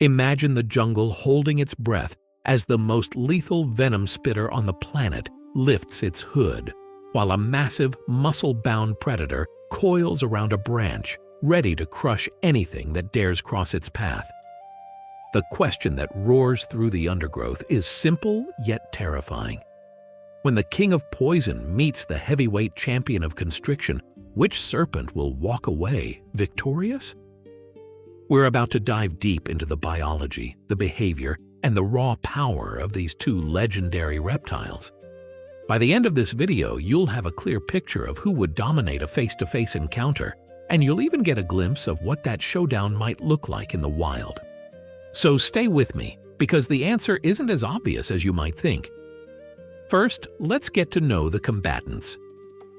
Imagine the jungle holding its breath as the most lethal venom spitter on the planet lifts its hood, while a massive, muscle-bound predator coils around a branch, ready to crush anything that dares cross its path. The question that roars through the undergrowth is simple yet terrifying. When the king of poison meets the heavyweight champion of constriction, which serpent will walk away victorious? We're about to dive deep into the biology, the behavior, and the raw power of these two legendary reptiles. By the end of this video, you'll have a clear picture of who would dominate a face-to-face encounter, and you'll even get a glimpse of what that showdown might look like in the wild. So stay with me, because the answer isn't as obvious as you might think. First, let's get to know the combatants.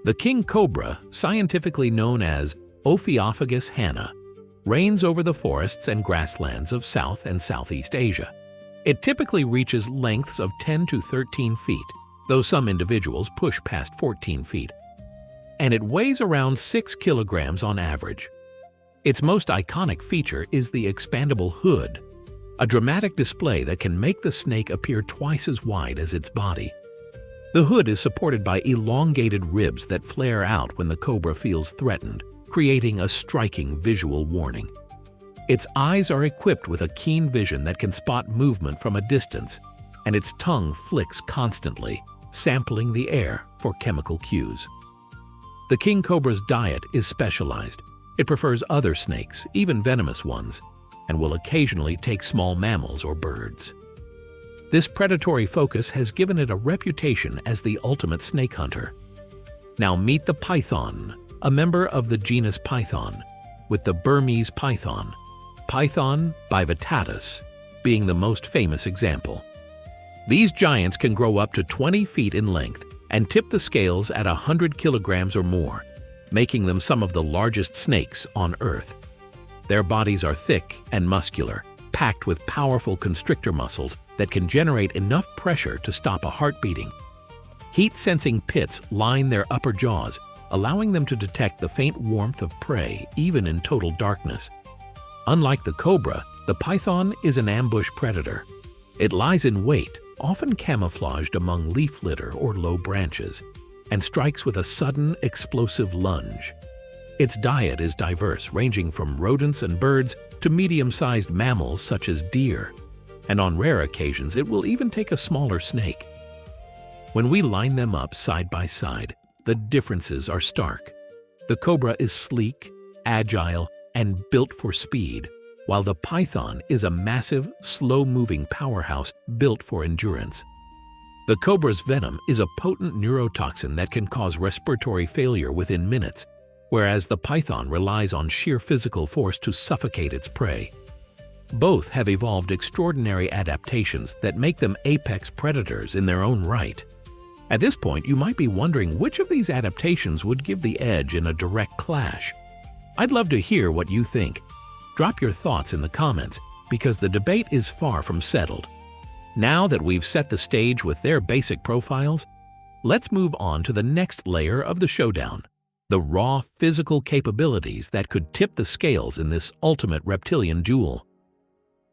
The king cobra, scientifically known as Ophiophagus hanna, reigns over the forests and grasslands of South and Southeast Asia. It typically reaches lengths of 10 to 13 feet, though some individuals push past 14 feet. And it weighs around 6 kilograms on average. Its most iconic feature is the expandable hood, a dramatic display that can make the snake appear twice as wide as its body. The hood is supported by elongated ribs that flare out when the cobra feels threatened, creating a striking visual warning. Its eyes are equipped with a keen vision that can spot movement from a distance, and its tongue flicks constantly, sampling the air for chemical cues. The king cobra's diet is specialized. It prefers other snakes, even venomous ones, and will occasionally take small mammals or birds. This predatory focus has given it a reputation as the ultimate snake hunter. Now meet the python, a member of the genus Python, with the Burmese python, Python bivitatus, being the most famous example. These giants can grow up to 20 feet in length and tip the scales at 100 kilograms or more, making them some of the largest snakes on Earth. Their bodies are thick and muscular, packed with powerful constrictor muscles that can generate enough pressure to stop a heart beating. Heat-sensing pits line their upper jaws, allowing them to detect the faint warmth of prey even in total darkness. Unlike the cobra, the python is an ambush predator. It lies in wait, often camouflaged among leaf litter or low branches, and strikes with a sudden, explosive lunge. Its diet is diverse, ranging from rodents and birds to medium-sized mammals such as deer, and on rare occasions it will even take a smaller snake. When we line them up side by side, the differences are stark. The cobra is sleek, agile, and built for speed, while the python is a massive, slow-moving powerhouse built for endurance. The cobra's venom is a potent neurotoxin that can cause respiratory failure within minutes, whereas the python relies on sheer physical force to suffocate its prey. Both have evolved extraordinary adaptations that make them apex predators in their own right. At this point, you might be wondering which of these adaptations would give the edge in a direct clash. I'd love to hear what you think. Drop your thoughts in the comments, because the debate is far from settled. Now that we've set the stage with their basic profiles, let's move on to the next layer of the showdown, the raw physical capabilities that could tip the scales in this ultimate reptilian duel.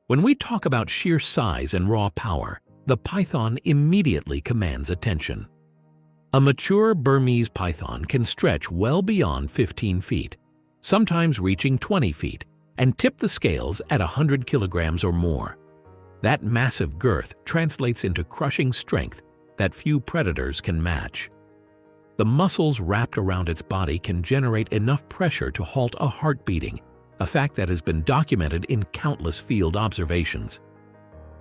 When we talk about sheer size and raw power, the python immediately commands attention. A mature Burmese python can stretch well beyond 15 feet, sometimes reaching 20 feet, and tip the scales at 100 kilograms or more. That massive girth translates into crushing strength that few predators can match. The muscles wrapped around its body can generate enough pressure to halt a heart beating, a fact that has been documented in countless field observations.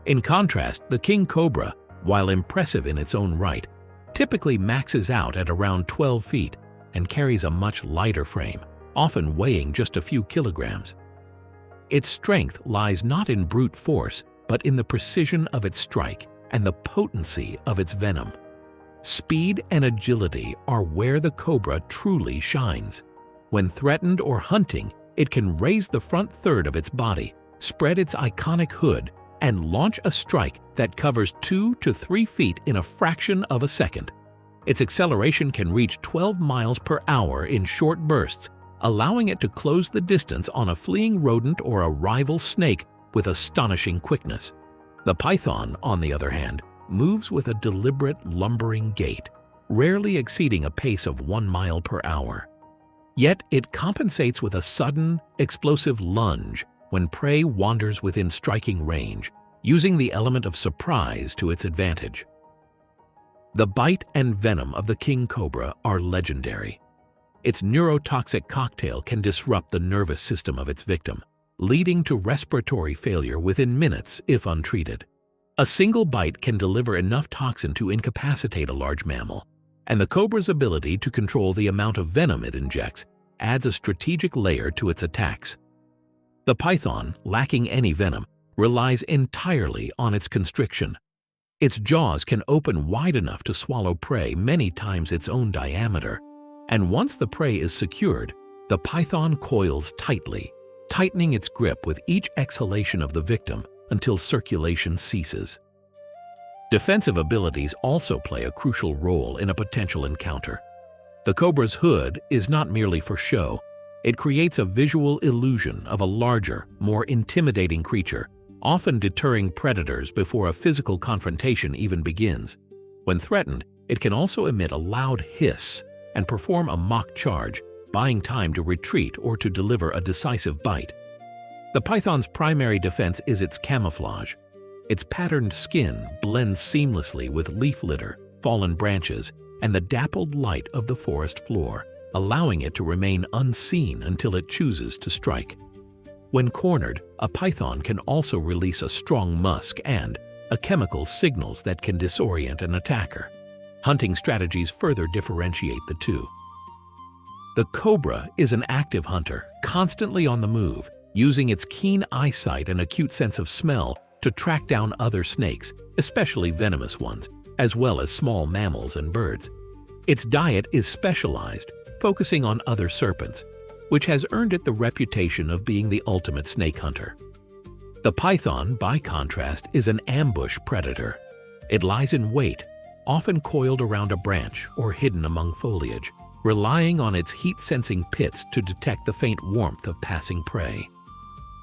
In contrast, the king cobra, while impressive in its own right, typically maxes out at around 12 feet and carries a much lighter frame, often weighing just a few kilograms. Its strength lies not in brute force, but in the precision of its strike and the potency of its venom. Speed and agility are where the cobra truly shines. When threatened or hunting, it can raise the front third of its body, spread its iconic hood, and launch a strike that covers 2 to 3 feet in a fraction of a second. Its acceleration can reach 12 miles per hour in short bursts, allowing it to close the distance on a fleeing rodent or a rival snake with astonishing quickness. The python, on the other hand, moves with a deliberate, lumbering gait, rarely exceeding a pace of 1 mile per hour. Yet it compensates with a sudden, explosive lunge when prey wanders within striking range, using the element of surprise to its advantage. The bite and venom of the king cobra are legendary. Its neurotoxic cocktail can disrupt the nervous system of its victim, leading to respiratory failure within minutes if untreated. A single bite can deliver enough toxin to incapacitate a large mammal, and the cobra's ability to control the amount of venom it injects adds a strategic layer to its attacks. The python, lacking any venom, relies entirely on its constriction. Its jaws can open wide enough to swallow prey many times its own diameter, and once the prey is secured, the python coils tightly, tightening its grip with each exhalation of the victim until circulation ceases. Defensive abilities also play a crucial role in a potential encounter. The cobra's hood is not merely for show. It creates a visual illusion of a larger, more intimidating creature, often deterring predators before a physical confrontation even begins. When threatened, it can also emit a loud hiss and perform a mock charge, buying time to retreat or to deliver a decisive bite. The python's primary defense is its camouflage. Its patterned skin blends seamlessly with leaf litter, fallen branches, and the dappled light of the forest floor, allowing it to remain unseen until it chooses to strike. When cornered, a python can also release a strong musk and a chemical signals that can disorient an attacker. Hunting strategies further differentiate the two. The cobra is an active hunter, constantly on the move, using its keen eyesight and acute sense of smell to track down other snakes, especially venomous ones, as well as small mammals and birds. Its diet is specialized, focusing on other serpents, which has earned it the reputation of being the ultimate snake hunter. The python, by contrast, is an ambush predator. It lies in wait, often coiled around a branch or hidden among foliage, relying on its heat-sensing pits to detect the faint warmth of passing prey.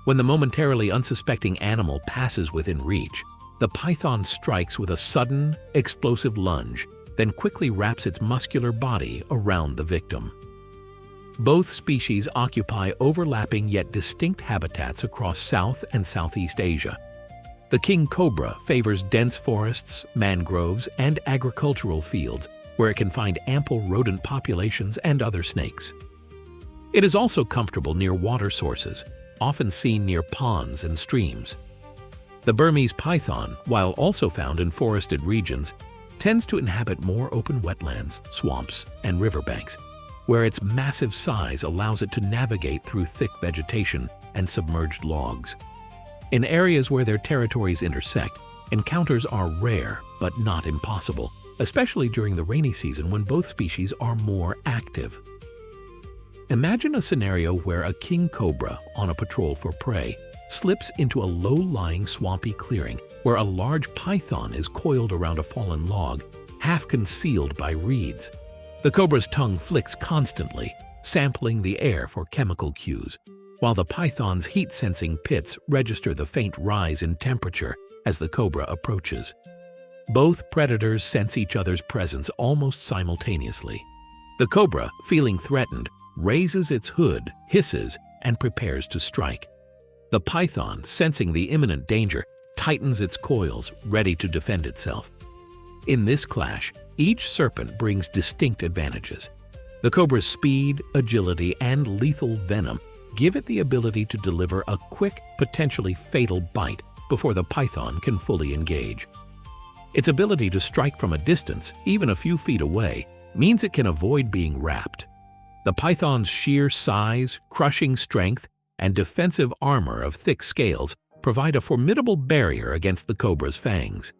When the momentarily unsuspecting animal passes within reach, the python strikes with a sudden, explosive lunge, then quickly wraps its muscular body around the victim. Both species occupy overlapping yet distinct habitats across South and Southeast Asia. The king cobra favors dense forests, mangroves, and agricultural fields where it can find ample rodent populations and other snakes. It is also comfortable near water sources, often seen near ponds and streams. The Burmese python, while also found in forested regions, tends to inhabit more open wetlands, swamps, and riverbanks, where its massive size allows it to navigate through thick vegetation and submerged logs. In areas where their territories intersect, encounters are rare but not impossible, especially during the rainy season when both species are more active. Imagine a scenario where a king cobra on a patrol for prey slips into a low-lying swampy clearing where a large python is coiled around a fallen log, half concealed by reeds. The cobra's tongue flicks constantly, sampling the air for chemical cues, while the python's heat-sensing pits register the faint rise in temperature as the cobra approaches. Both predators sense each other's presence almost simultaneously. The cobra, feeling threatened, raises its hood, hisses, and prepares to strike. The python, sensing the imminent danger, tightens its coils, ready to defend itself. In this clash, each serpent brings distinct advantages. The cobra's speed, agility, and lethal venom give it the ability to deliver a quick, potentially fatal bite before the python can fully engage. Its ability to strike from a distance, even a few feet away, means it can avoid being wrapped. The python's sheer size, crushing strength, and defensive armor of thick scales provide a formidable barrier against the cobra's fangs.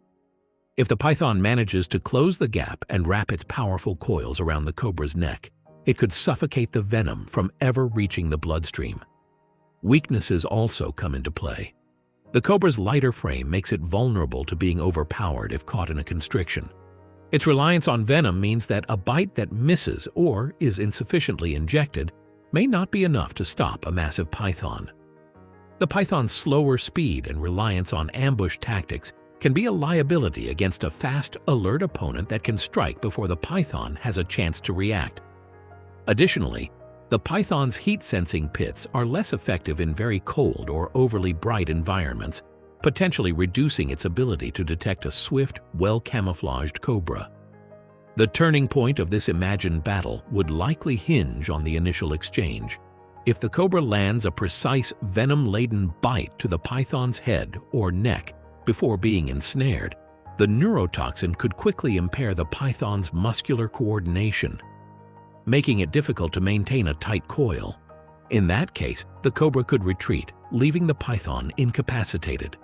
If the python manages to close the gap and wrap its powerful coils around the cobra's neck, it could suffocate the venom from ever reaching the bloodstream. Weaknesses also come into play. The cobra's lighter frame makes it vulnerable to being overpowered if caught in a constriction. Its reliance on venom means that a bite that misses or is insufficiently injected may not be enough to stop a massive python. The python's slower speed and reliance on ambush tactics can be a liability against a fast, alert opponent that can strike before the python has a chance to react. Additionally, the python's heat-sensing pits are less effective in very cold or overly bright environments, potentially reducing its ability to detect a swift, well-camouflaged cobra. The turning point of this imagined battle would likely hinge on the initial exchange. If the cobra lands a precise venom-laden bite to the python's head or neck before being ensnared, the neurotoxin could quickly impair the python's muscular coordination, making it difficult to maintain a tight coil. In that case, the cobra could retreat, leaving the python incapacitated.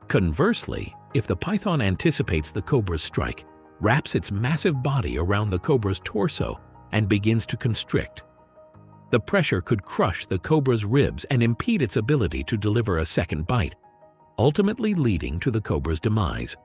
Conversely, if the python anticipates the cobra's strike, wraps its massive body around the cobra's torso, and begins to constrict, the pressure could crush the cobra's ribs and impede its ability to deliver a second bite, ultimately leading to the cobra's demise.